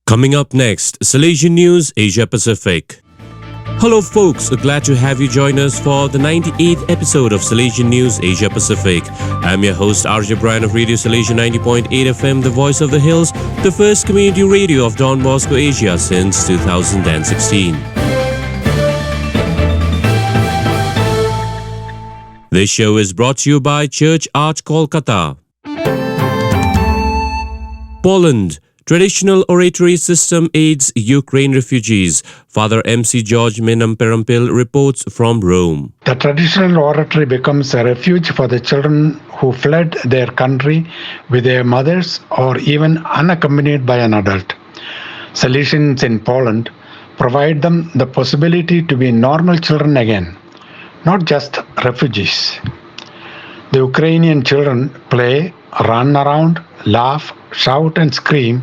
Coming up next, Salesian News Asia-Pacific. Hello folks, glad to have you join us for the 98th episode of Salesian News Asia-Pacific. I'm your host RJ Brian of Radio Salesian 90.8 FM, the voice of the hills, the first community radio of Don Bosco Asia since 2016. This show is brought to you by Church Art Kolkata. Poland. Traditional oratory system aids Ukraine refugees. Father MC George Minamperampil reports from Rome. The traditional oratory becomes a refuge for the children who fled their country with their mothers or even unaccompanied by an adult. Salesians in Poland provide them the possibility to be normal children again, not just refugees. The Ukrainian children play, run around, laugh, shout and scream.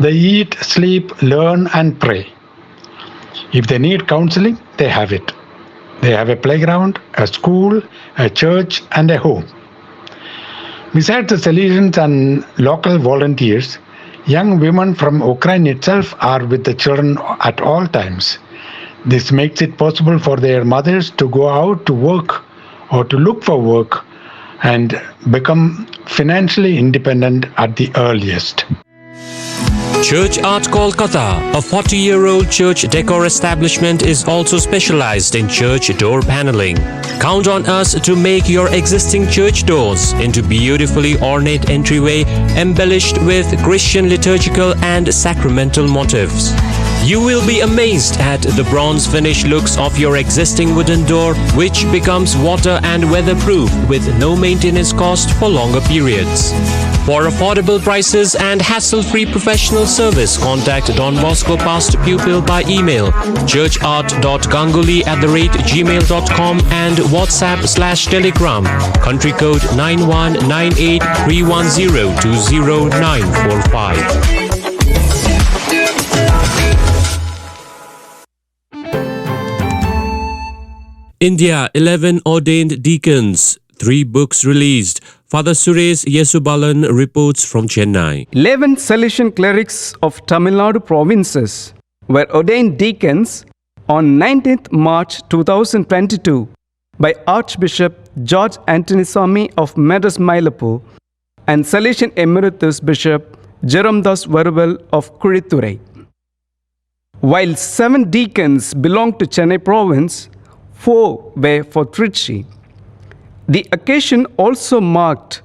They eat, sleep, learn and pray. If they need counseling, they have it. They have a playground, a school, a church and a home. Besides the Salesians and local volunteers, young women from Ukraine itself are with the children at all times. This makes it possible for their mothers to go out to work or to look for work and become financially independent at the earliest. Church Art Kolkata, a 40-year-old church decor establishment, is also specialized in church door paneling. Count on us to make your existing church doors into beautifully ornate entryway embellished with Christian liturgical and sacramental motifs. You will be amazed at the bronze finish looks of your existing wooden door, which becomes water and weatherproof with no maintenance cost for longer periods. For affordable prices and hassle-free professional service, contact Don Bosco Past Pupil by email churchart.ganguly@gmail.com and WhatsApp/Telegram, country code 919831020945. India, 11 ordained deacons, 3 books released. Father Suresh Yesubalan reports from Chennai. 11 Salesian clerics of Tamil Nadu provinces were ordained deacons on 19th March 2022 by Archbishop George Antonisamy of Madras Mylapore and Salesian Emeritus Bishop Jerome Das Varuval of Kurithurai. While 7 deacons belonged to Chennai province, 4 were for Trichy. The occasion also marked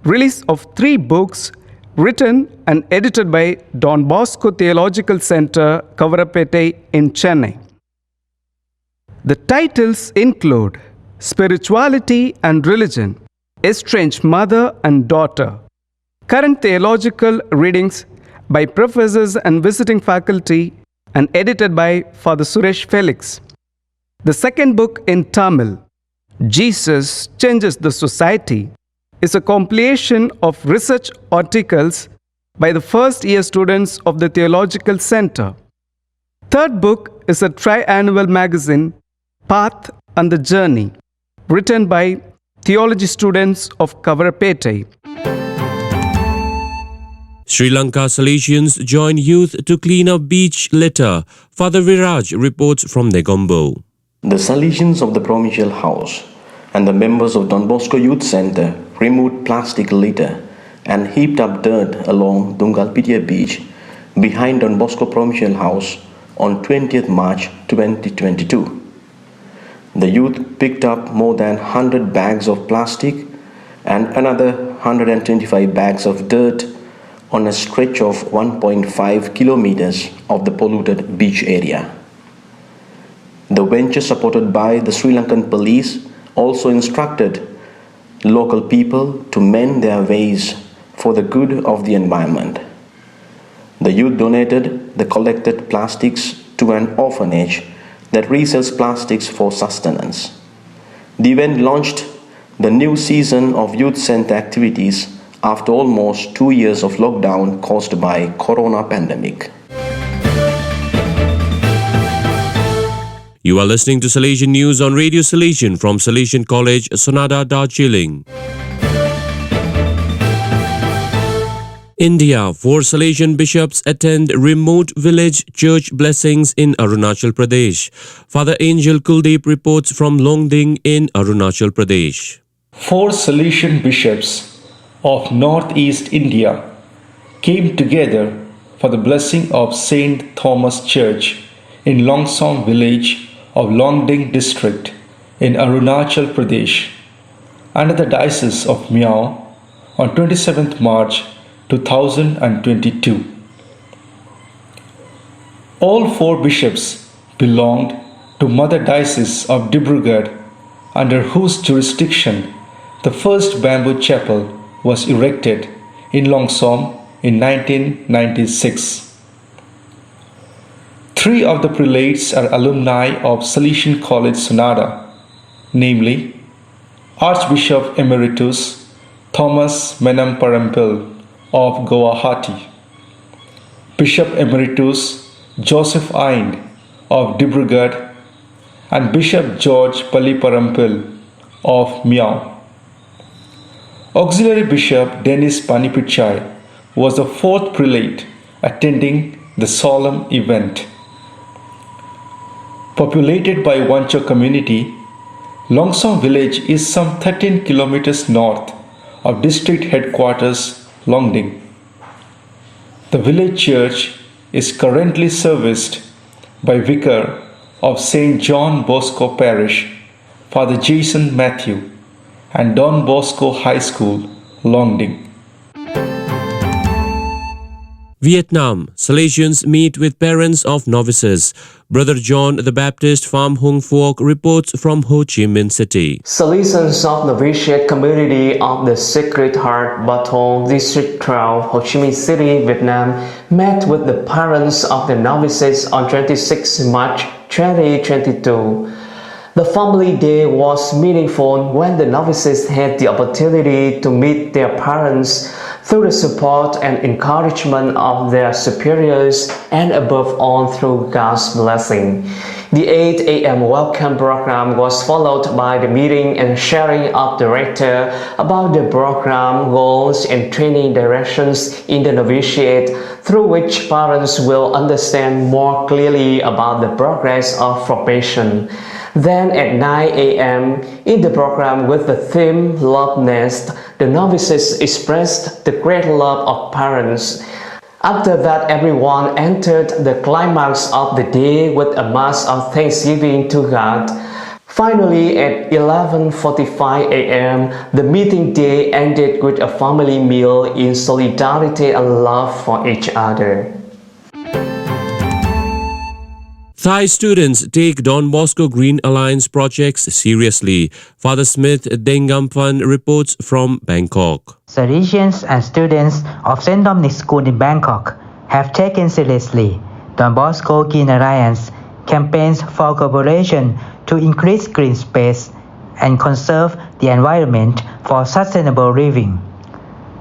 release of 3 books written and edited by Don Bosco Theological Center, Kavarapete in Chennai. The titles include Spirituality and Religion, Estranged Mother and Daughter, Current Theological Readings by Professors and Visiting Faculty, and edited by Father Suresh Felix. The second book in Tamil, Jesus Changes the Society, is a compilation of research articles by the first-year students of the Theological Center. Third book is a triannual magazine, Path and the Journey, written by theology students of Kavarapete. Sri Lanka Salesians join youth to clean up beach litter. Father Viraj reports from Negombo. The Salesians of the Provincial House and the members of Don Bosco Youth Center removed plastic litter and heaped up dirt along Dungalpitia Beach behind Don Bosco Provincial House on 20th March 2022. The youth picked up more than 100 bags of plastic and another 125 bags of dirt on a stretch of 1.5 kilometers of the polluted beach area. The venture, supported by the Sri Lankan police, also instructed local people to mend their ways for the good of the environment. The youth donated the collected plastics to an orphanage that resells plastics for sustenance. The event launched the new season of youth center activities after almost 2 years of lockdown caused by corona pandemic. You are listening to Salesian News on Radio Salesian from Salesian College, Sonada, Darjeeling. India, 4 Salesian bishops attend remote village church blessings in Arunachal Pradesh. Father Angel Kuldeep reports from Longding in Arunachal Pradesh. 4 Salesian bishops of Northeast India came together for the blessing of St. Thomas Church in Longsong village of Longding district in Arunachal Pradesh under the Diocese of Miao on 27th March 2022. All 4 bishops belonged to Mother Diocese of Dibrugarh, under whose jurisdiction the first bamboo chapel was erected in Longsong in 1996. 3 of the prelates are alumni of Salesian College Sonada, namely Archbishop Emeritus Thomas Menamparampil of Guwahati, Bishop Emeritus Joseph Aind of Dibrugarh, and Bishop George Paliparampil of Miao. Auxiliary Bishop Dennis Panipichai was the 4th prelate attending the solemn event. Populated by Wancho community, Longsong village is some 13 kilometers north of district headquarters Longding. The village church is currently serviced by Vicar of St. John Bosco Parish, Father Jason Matthew, and Don Bosco High School, Longding. Vietnam, Salesians meet with parents of novices. Brother John the Baptist Pham Hung Phuoc reports from Ho Chi Minh City. Salesians of Novitiate Community of the Sacred Heart, Baton, District 12, Ho Chi Minh City, Vietnam, met with the parents of the novices on 26 March 2022. The family day was meaningful when the novices had the opportunity to meet their parents through the support and encouragement of their superiors and above all through God's blessing. The 8 a.m. welcome program was followed by the meeting and sharing of director about the program goals and training directions in the novitiate, through which parents will understand more clearly about the progress of formation. Then at 9 a.m. in the program with the theme Love Nest, the novices expressed the great love of parents. After that, everyone entered the climax of the day with a mass of thanksgiving to God. Finally, at 11:45 a.m., the meeting day ended with a family meal in solidarity and love for each other. Thai students take Don Bosco Green Alliance projects seriously. Father Smith Dengamphan reports from Bangkok. Salesians and students of St. Dominic's School in Bangkok have taken seriously Don Bosco Green Alliance campaigns for cooperation to increase green space and conserve the environment for sustainable living.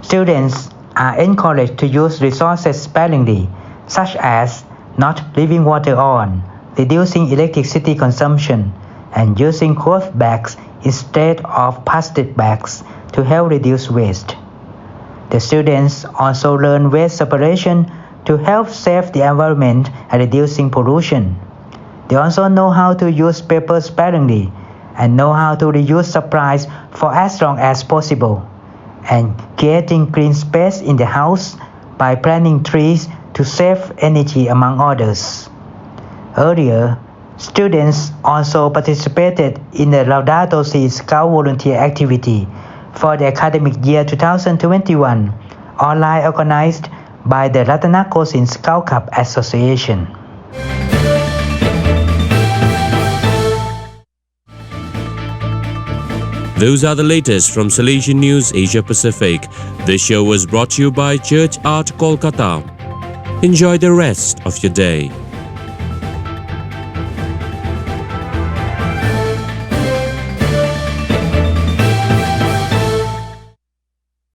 Students are encouraged to use resources sparingly, such as not leaving water on, reducing electricity consumption, and using cloth bags instead of plastic bags to help reduce waste. The students also learn waste separation to help save the environment and reducing pollution. They also know how to use paper sparingly and know how to reuse supplies for as long as possible, and creating green space in the house by planting trees to save energy, among others. Earlier, students also participated in the Laudato Si Scout volunteer activity for the academic year 2021, online organized by the Ratanakosin Scout Club Association. Those are the latest from Salesian News Asia-Pacific. This show was brought to you by Church Art Kolkata. Enjoy the rest of your day.